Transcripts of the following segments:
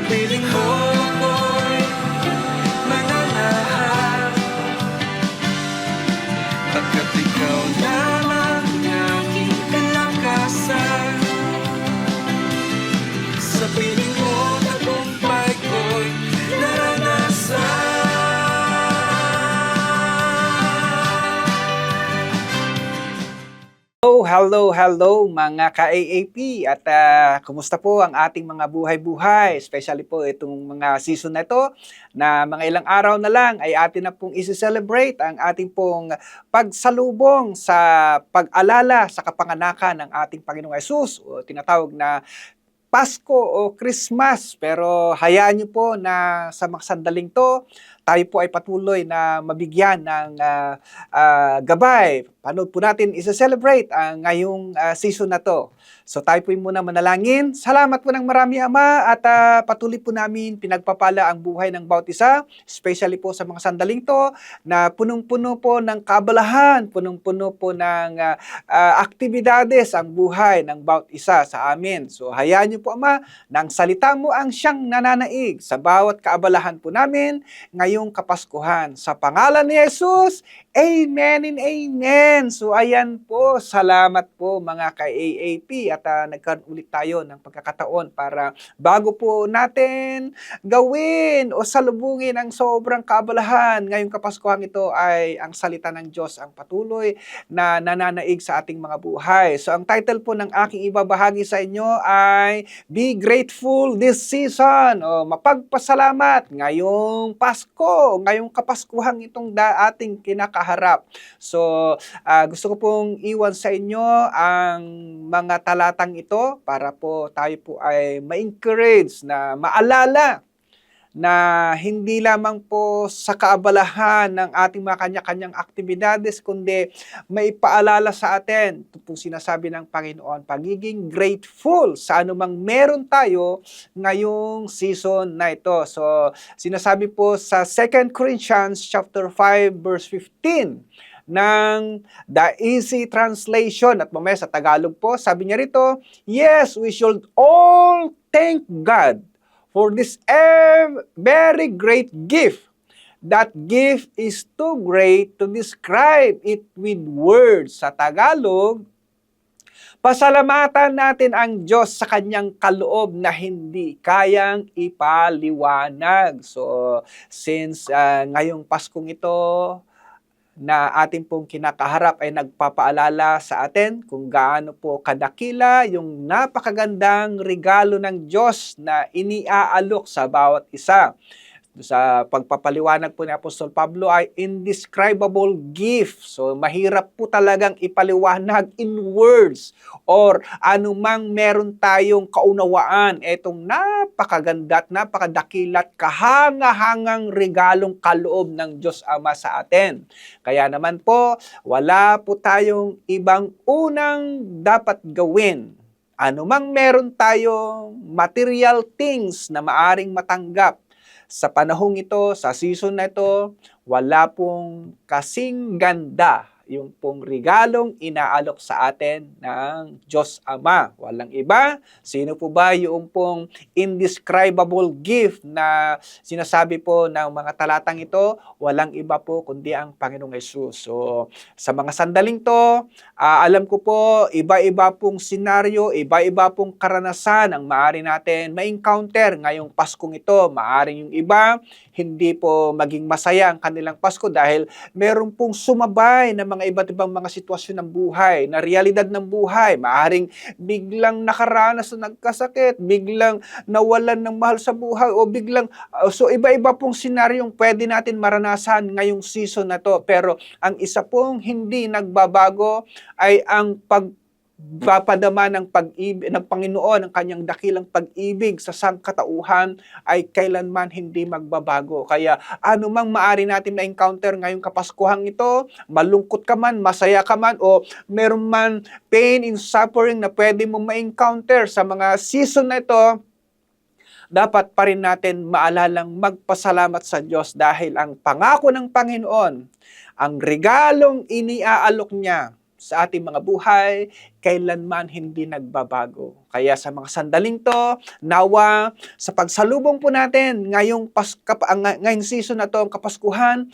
Piling mo ako'y mananahan, pagkat ikaw lamang ang aking kalakasan. Sa piling mo tagumpay ko'y naranasan. Hello mga ka-AAP at kumusta po ang ating mga buhay-buhay, especially po itong mga season na ito na mga ilang araw na lang ay atin na pong isi-celebrate ang ating pong pagsalubong sa pag-alala sa kapanganakan ng ating Panginoong Hesus o tinatawag na Pasko o Christmas. Pero hayaan niyo po na sa mga sandaling to, tayo po ay patuloy na mabigyan ng gabay. Paano po natin isa-celebrate ang ngayong season na to? So tayo po muna manalangin. Salamat po ng marami, Ama, at patuloy po namin pinagpapala ang buhay ng bawat isa, especially po sa mga sandaling to na punong-puno po ng kaabalahan, punong-puno po ng aktibidades ang buhay ng bawat isa sa amin. So hayaan niyo po, Ama, ng salita mo ang siyang nananaig sa bawat kaabalahan po namin ngayong Kapaskuhan. Sa pangalan ni Jesus, Amen and Amen. So ayan po, salamat po mga ka-AAP at nagkaroon ulit tayo ng pagkakataon para bago po natin gawin o salubungin ang sobrang kaabalahan ngayong Kapaskuhan ito ay ang salita ng Diyos ang patuloy na nananaig sa ating mga buhay. So ang title po ng aking ibabahagi sa inyo ay Be Grateful This Season o mapagpasalamat ngayong Pasko, ngayong Kapaskuhan itong ating kinakaharap. So gusto ko pong iwan sa inyo ang mga talatang ito para po tayo po ay ma-encourage na maalala na hindi lamang po sa kaabalahan ng ating mga kanya-kanyang aktibidades, kundi may paalala sa atin. Ito pong sinasabi ng Panginoon, pagiging grateful sa anumang meron tayo ngayong season na ito. So, sinasabi po sa 2 Corinthians chapter 5 verse 15 ng The Easy Translation at mamaya sa Tagalog po, sabi niya rito, yes, we should all thank God for this very great gift. That gift is too great to describe it with words. Sa Tagalog, pasalamatan natin ang Diyos sa kanyang kaloob na hindi kayang ipaliwanag. So, since ngayong Paskong ito, na ating pong kinakaharap ay nagpapaalala sa atin kung gaano po kadakila yung napakagandang regalo ng Diyos na iniaalok sa bawat isa. Sa pagpapaliwanag po ni Apostol Pablo ay indescribable gift. So mahirap po talagang ipaliwanag in words or anumang meron tayong kaunawaan etong napakaganda at napakadakilat kahanga-hangang regalong kaloob ng Diyos Ama sa atin. Kaya naman po, wala po tayong ibang unang dapat gawin. Anumang meron tayong material things na maaring matanggap sa panahong ito, sa season na ito, wala pong kasing ganda yung pong regalong inaalok sa atin ng Diyos Ama. Walang iba. Sino po ba yung pong indescribable gift na sinasabi po ng mga talatang ito? Walang iba po kundi ang Panginoong Hesus. So, sa mga sandaling to, alam ko po, iba-iba pong senaryo, iba-iba pong karanasan ang maaari natin ma-encounter ngayong Paskong ito. Maaring yung iba, hindi po maging masaya ang kanilang Pasko dahil meron pong sumabay na mga iba't ibang mga sitwasyon ng buhay, na realidad ng buhay. Maaring biglang nakaranas na nagkasakit, biglang nawalan ng mahal sa buhay, o biglang, so iba-iba pong senaryong pwede natin maranasan ngayong season na to. Pero ang isa pong hindi nagbabago ay ang pagpapadama ng pag-ibig ng Panginoon, ang kanyang dakilang pag-ibig sa sangkatauhan ay kailanman hindi magbabago. Kaya anumang maari natin na-encounter ngayong Kapaskuhang ito, malungkot ka man, masaya ka man, o meron man pain and suffering na pwede mo ma-encounter sa mga season na ito, dapat pa rin natin maalalang magpasalamat sa Diyos dahil ang pangako ng Panginoon, ang regalong iniaalok niya sa ating mga buhay, kailanman hindi nagbabago. Kaya sa mga sandaling to, nawa sa pagsalubong po natin ngayong season na to, ang Kapaskuhan,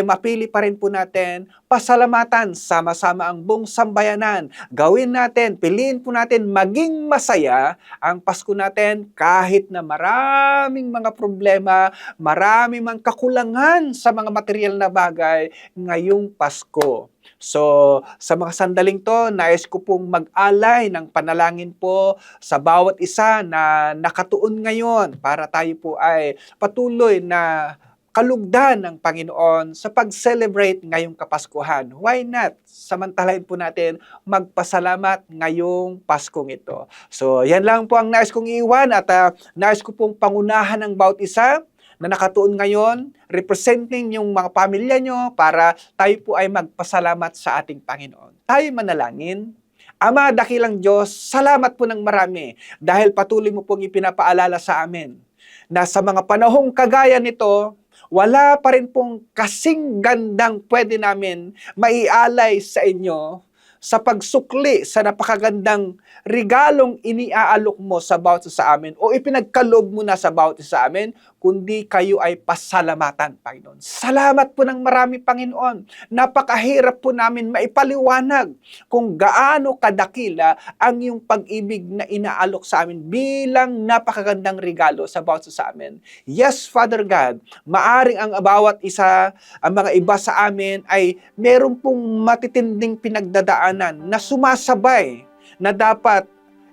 mapili pa rin po natin pasalamatan sama-sama ang buong sambayanan. Gawin natin, piliin po natin maging masaya ang Pasko natin kahit na maraming mga problema, maraming mga kakulangan sa mga material na bagay ngayong Pasko. So, sa mga sandaling to, nais ko pong mag-alay ng panalangin po sa bawat isa na nakatuon ngayon para tayo po ay patuloy na kalugdan ng Panginoon sa pag-celebrate ngayong Kapaskuhan. Why not? Samantalahin po natin magpasalamat ngayong Paskong ito. So, yan lang po ang nais kong iwan at nais ko pong pangunahan ng bawat isa na nakatuon ngayon, representing yung mga pamilya nyo para tayo po ay magpasalamat sa ating Panginoon. Tayo manalangin. Ama, dakilang Diyos, salamat po ng marami dahil patuloy mo pong ipinapaalala sa amin na sa mga panahong kagaya nito, wala pa rin pong kasing gandang pwede namin maialay sa inyo sa pagsukli sa napakagandang regalong iniaalok mo sa bawat isa sa amin o ipinagkaloob mo na sa bawat isa sa amin, kundi kayo ay pasalamatan, Panginoon. Salamat po ng marami, Panginoon. Napakahirap po namin maipaliwanag kung gaano kadakila ang iyong pag-ibig na inaalok sa amin bilang napakagandang regalo sa bawat isa sa amin. Yes, Father God, maaring ang bawat isa, ang mga iba sa amin ay meron pong matitinding pinagdadaanan na sumasabay na dapat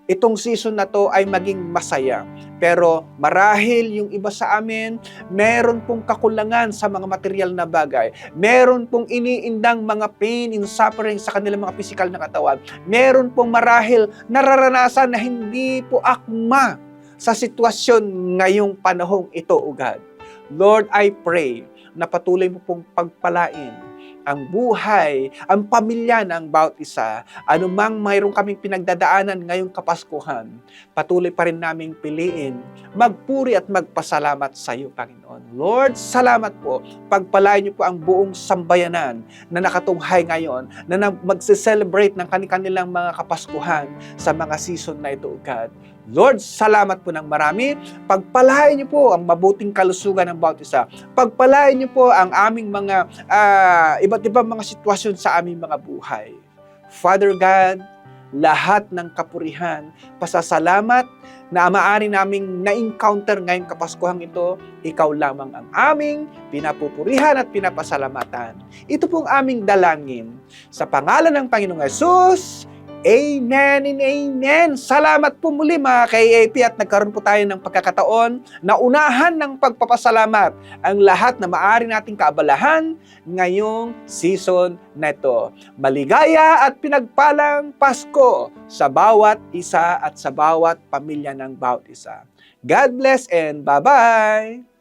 itong season na to ay maging masaya. Pero marahil yung iba sa amin, meron pong kakulangan sa mga material na bagay. Meron pong iniindang mga pain and suffering sa kanilang mga physical na katawan. Meron pong marahil nararanasan na hindi po akma sa sitwasyon ngayong panahong ito, O God. Lord, I pray na patuloy mo pong pagpalain ang buhay, ang pamilya ng bawat isa, anumang mayroon kaming pinagdadaanan ngayong Kapaskuhan, patuloy pa rin naming piliin, magpuri at magpasalamat sa iyo, Panginoon. Lord, salamat po. Pagpalain niyo po ang buong sambayanan na nakatunghay ngayon, na magse-celebrate ng kanilang mga Kapaskuhan sa mga season na ito, God. Lord, salamat po ng marami. Pagpalain niyo po ang mabuting kalusugan ng bawat isa. Pagpalain niyo po ang aming mga iba't ibang mga sitwasyon sa aming mga buhay. Father God, lahat ng kapurihan, pasasalamat na maaari naming na-encounter ngayong Kapaskuhan ito, ikaw lamang ang aming pinapupurihan at pinapasalamatan. Ito pong aming dalangin. Sa pangalan ng Panginoong Hesus, Amen and Amen. Salamat po muli mga ka-AAP at nagkaroon po tayo ng pagkakataon na unahan ng pagpapasalamat ang lahat na maaari nating kaabalahan ngayong season na ito. Maligaya at pinagpalang Pasko sa bawat isa at sa bawat pamilya ng bawat isa. God bless and bye-bye!